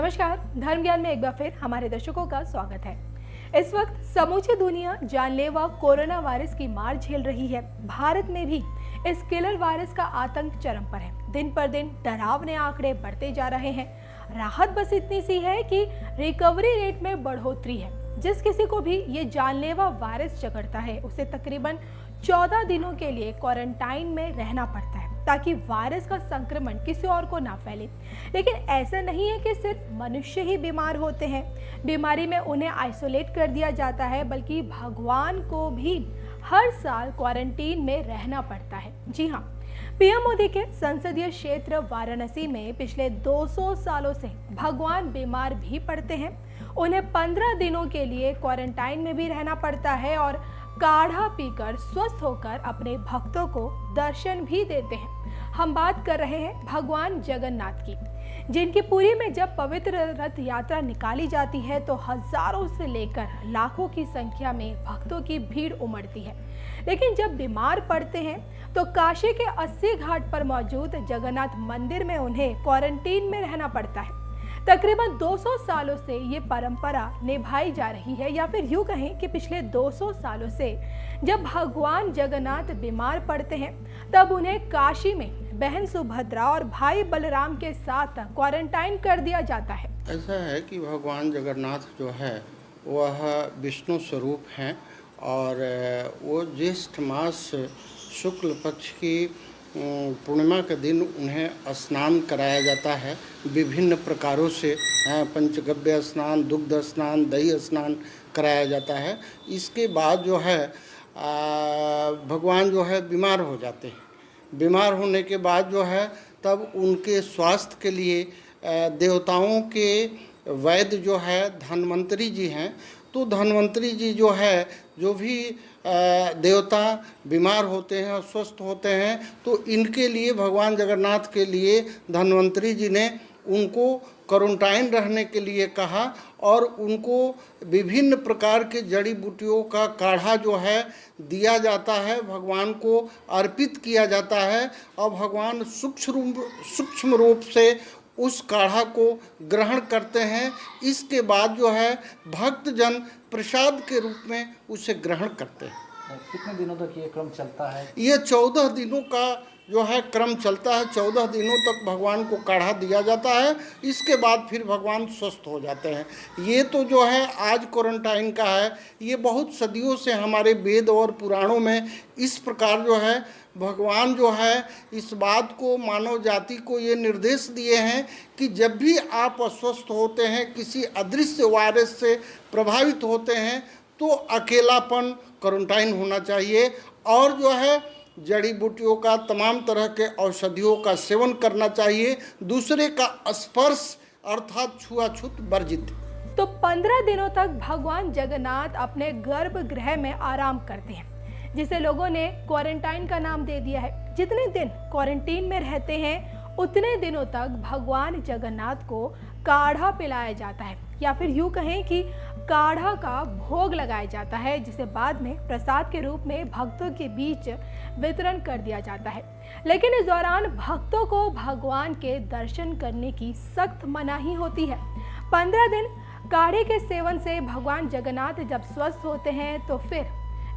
नमस्कार। धर्म ज्ञान में एक बार फिर हमारे दर्शकों का स्वागत है। इस वक्त समूची दुनिया जानलेवा कोरोना वायरस की मार झेल रही है। भारत में भी इस किलर वायरस का आतंक चरम पर है। दिन पर दिन डरावने आंकड़े बढ़ते जा रहे हैं। राहत बस इतनी सी है कि रिकवरी रेट में बढ़ोतरी है। जिस किसी को भी ये जानलेवा वायरस जकड़ता है उसे तकरीबन 14 दिनों के लिए क्वारंटाइन में रहना पड़ता है ताकि वायरस का संक्रमण किसी और को ना फैले। लेकिन ऐसा नहीं है कि सिर्फ मनुष्य ही बीमार होते हैं, बीमारी में उन्हें आइसोलेट कर दिया जाता है, बल्कि भगवान को भी हर साल क्वारंटीन में रहना पड़ता है। जी हाँ, पीएम मोदी के संसदीय क्षेत्र वाराणसी में पिछले 200 सालों से भगवान बीमार भी पड़ते हैं। उन्हें 15 दिनों के लिए क्वारंटाइन में भी रहना पड़ता है और काढ़ा पीकर स्वस्थ होकर अपने भक्तों को दर्शन भी देते हैं। हम बात कर रहे हैं भगवान जगन्नाथ की, जिनकी पुरी में जब पवित्र रथ यात्रा निकाली जाती है तो हजारों से लेकर लाखों की संख्या में भक्तों की भीड़ उमड़ती है। लेकिन जब बीमार पड़ते हैं तो काशी के 80 घाट पर मौजूद जगन्नाथ मंदिर में उन्हें क्वारंटीन में रहना पड़ता है। तकरीबन 200 सालों से ये परंपरा निभाई जा रही है, या फिर यूं कहें कि पिछले 200 सालों से जब भगवान जगन्नाथ बीमार पड़ते हैं तब उन्हें काशी में बहन सुभद्रा और भाई बलराम के साथ क्वारंटाइन कर दिया जाता है। ऐसा है कि भगवान जगन्नाथ जो है वह विष्णु स्वरूप हैं और वो ज्येष्ठ मास शुक्ल पक्ष की पूर्णिमा के दिन उन्हें स्नान कराया जाता है विभिन्न प्रकारों से। पंचगव्य स्नान, दुग्ध स्नान, दही स्नान कराया जाता है। इसके बाद जो है भगवान जो है बीमार हो जाते हैं। बीमार होने के बाद जो है तब उनके स्वास्थ्य के लिए देवताओं के वैद्य जो है धन्वंतरी जी हैं। तो धन्वंतरी जी जो है, जो भी देवता बीमार होते हैं और स्वस्थ होते हैं, तो इनके लिए भगवान जगन्नाथ के लिए धन्वंतरी जी ने उनको क्वारंटाइन रहने के लिए कहा और उनको विभिन्न प्रकार के जड़ी बूटियों का काढ़ा जो है दिया जाता है, भगवान को अर्पित किया जाता है और भगवान सूक्ष्म रूप से उस काढ़ा को ग्रहण करते हैं। इसके बाद जो है भक्तजन प्रसाद के रूप में उसे ग्रहण करते हैं। कितने दिनों तक ये क्रम चलता है? ये 14 दिनों का जो है क्रम चलता है। 14 दिनों तक भगवान को काढ़ा दिया जाता है। इसके बाद फिर भगवान स्वस्थ हो जाते हैं। ये तो जो है आज क्वारंटाइन का है। ये बहुत सदियों से हमारे वेद और पुराणों में इस प्रकार जो है भगवान जो है इस बात को मानव जाति को ये निर्देश दिए हैं कि जब भी आप अस्वस्थ होते हैं, किसी अदृश्य वायरस से प्रभावित होते हैं, तो अकेलापन, क्वारंटाइन होना चाहिए और जो है जड़ी बूटियों का, तमाम तरह के औषधियों का सेवन करना चाहिए। दूसरे का स्पर्श अर्थात छुआछूत वर्जित। तो 15 दिनों तक भगवान जगन्नाथ अपने गर्भगृह में आराम करते हैं, जिसे लोगों ने क्वारंटाइन का नाम दे दिया है। जितने दिन क्वारंटीन में रहते हैं उतने दिनों तक भगवान जगन्नाथ को काढ़ा पिलाया जाता है, या फिर यूं कहें कि काढ़ा का भोग लगाया जाता है, जिसे बाद में प्रसाद के रूप में भक्तों के बीच वितरण कर दिया जाता है। लेकिन इस दौरान भक्तों को भगवान के दर्शन करने की सख्त मनाही होती है। 15 दिन काढ़े के सेवन से भगवान जगन्नाथ जब स्वस्थ होते हैं तो फिर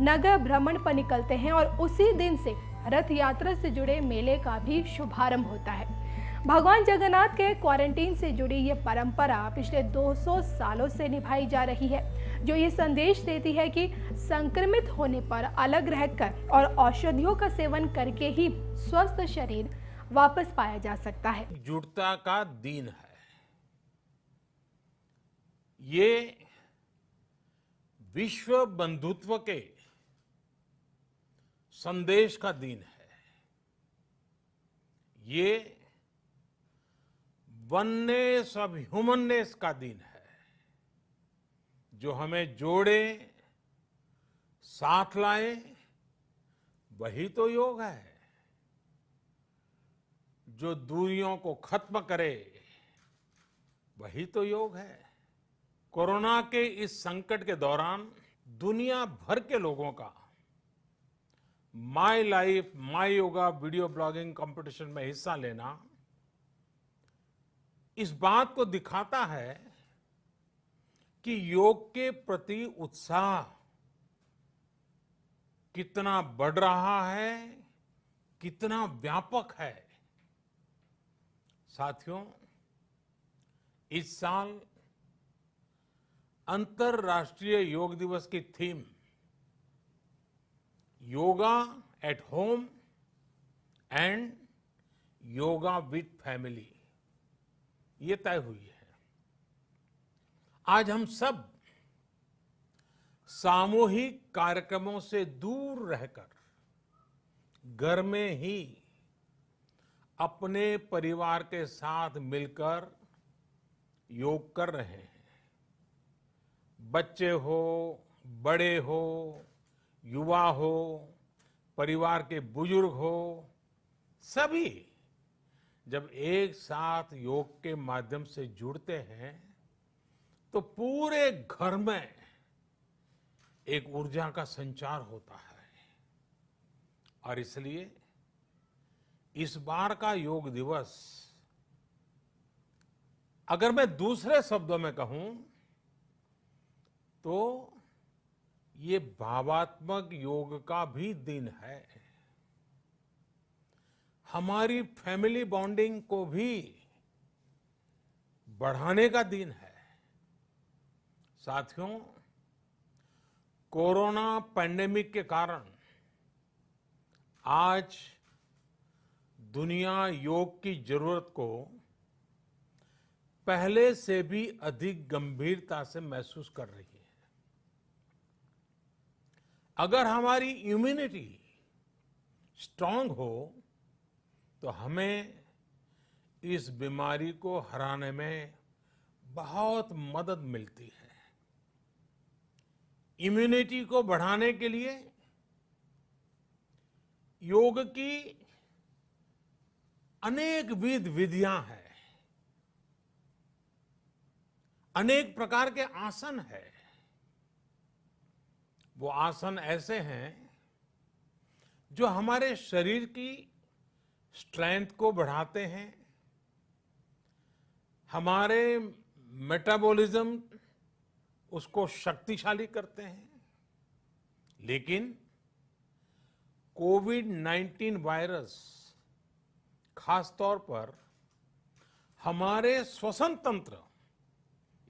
नगर भ्रमण पर निकलते हैं और उसी दिन से रथ यात्रा से जुड़े मेले का भी शुभारंभ होता है। भगवान जगन्नाथ के क्वारंटीन से जुड़ी ये परंपरा पिछले 200 सालों से निभाई जा रही है, जो ये संदेश देती है कि संक्रमित होने पर अलग रहकर और औषधियों का सेवन करके ही स्वस्थ शरीर वापस पाया जा सकता है। जुड़ता का दिन है ये, विश्व बंधुत्व के संदेश का दिन है ये, वननेस ऑफ ह्यूमननेस का दिन है, जो हमें जोड़े, साथ लाए, वही तो योग है। जो दूरियों को खत्म करे, वही तो योग है। कोरोना के इस संकट के दौरान दुनिया भर के लोगों का my life my yoga video blogging competition में हिस्सा लेना इस बात को दिखाता है कि योग के प्रति उत्साह कितना बढ़ रहा है, कितना व्यापक है। साथियों, इस साल अंतर्राष्ट्रीय योग दिवस की theme yoga at home and yoga with family ये तय हुई है। आज हम सब सामूहिक कार्यक्रमों से दूर रहकर घर में ही अपने परिवार के साथ मिलकर योग कर रहे हैं। बच्चे हो, बड़े हो, युवा हो, परिवार के बुजुर्ग हो, सभी जब एक साथ योग के माध्यम से जुड़ते हैं तो पूरे घर में एक ऊर्जा का संचार होता है। और इसलिए इस बार का योग दिवस, अगर मैं दूसरे शब्दों में कहूं तो ये भावात्मक योग का भी दिन है। हमारी फैमिली बॉन्डिंग को भी बढ़ाने का दिन है। साथियों, कोरोना पैंडेमिक के कारण आज दुनिया योग की जरूरत को पहले से भी अधिक गंभीरता से महसूस कर रही है। अगर हमारी इम्यूनिटी स्ट्रांग हो तो हमें इस बीमारी को हराने में बहुत मदद मिलती है। इम्यूनिटी को बढ़ाने के लिए योग की अनेक विधियां हैं, अनेक प्रकार के आसन हैं। वो आसन ऐसे हैं जो हमारे शरीर की स्ट्रेंथ को बढ़ाते हैं, हमारे मेटाबॉलिज्म उसको शक्तिशाली करते हैं। लेकिन कोविड-19 वायरस खास तौर पर हमारे श्वसन तंत्र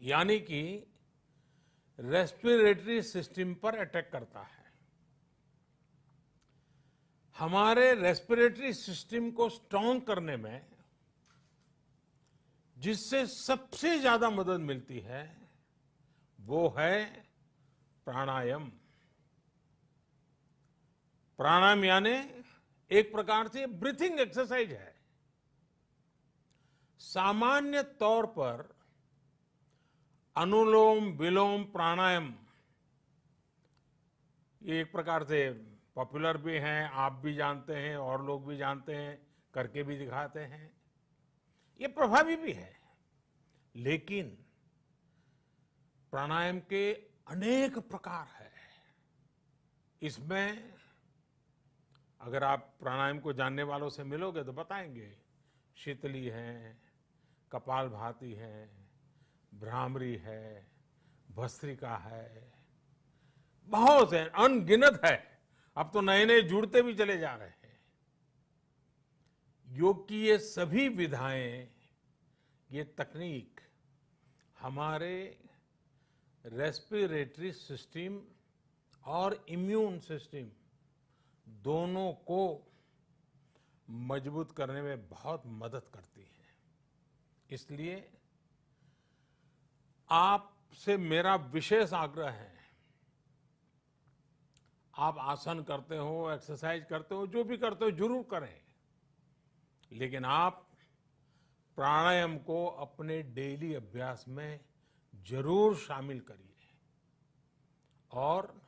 यानी कि रेस्पिरेटरी सिस्टम पर अटैक करता है। हमारे रेस्पिरेटरी सिस्टम को स्ट्रांग करने में जिससे सबसे ज्यादा मदद मिलती है वो है प्राणायाम। प्राणायाम यानी एक प्रकार से ब्रीथिंग एक्सरसाइज है। सामान्य तौर पर अनुलोम विलोम प्राणायाम ये एक प्रकार से पॉपुलर भी हैं, आप भी जानते हैं और लोग भी जानते हैं, करके भी दिखाते हैं। ये प्रभावी भी है। लेकिन प्राणायाम के अनेक प्रकार है। इसमें अगर आप प्राणायाम को जानने वालों से मिलोगे तो बताएंगे शीतली है, कपालभाति है, भ्रामरी है, भस्त्रिका है, बहुत है, अनगिनत है। अब तो नए नए जुड़ते भी चले जा रहे हैं। योग की ये सभी विधाएं, ये तकनीक हमारे रेस्पिरेटरी सिस्टम और इम्यून सिस्टम दोनों को मजबूत करने में बहुत मदद करती है। इसलिए आपसे मेरा विशेष आग्रह है, आप आसन करते हो, एक्सरसाइज करते हो, जो भी करते हो जरूर करें, लेकिन आप प्राणायाम को अपने डेली अभ्यास में जरूर शामिल करिए। और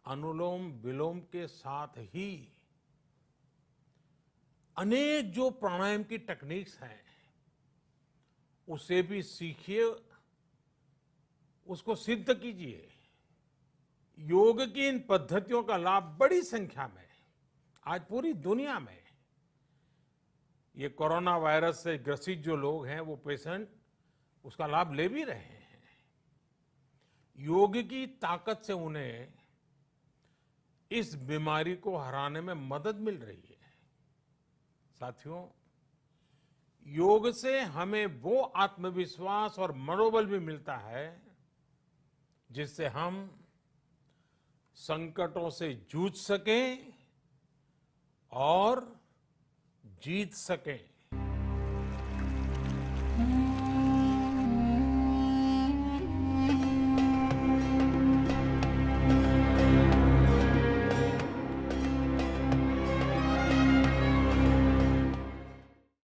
अनुलोम विलोम के साथ ही अनेक जो प्राणायाम की टेक्निक्स हैं उसे भी सीखिए, उसको सिद्ध कीजिए। योग की इन पद्धतियों का लाभ बड़ी संख्या में आज पूरी दुनिया में ये कोरोना वायरस से ग्रसित जो लोग हैं वो पेशेंट उसका लाभ ले भी रहे हैं। योग की ताकत से उन्हें इस बीमारी को हराने में मदद मिल रही है। साथियों, योग से हमें वो आत्मविश्वास और मनोबल भी मिलता है जिससे हम संकटों से जूझ सकें और जीत सकें।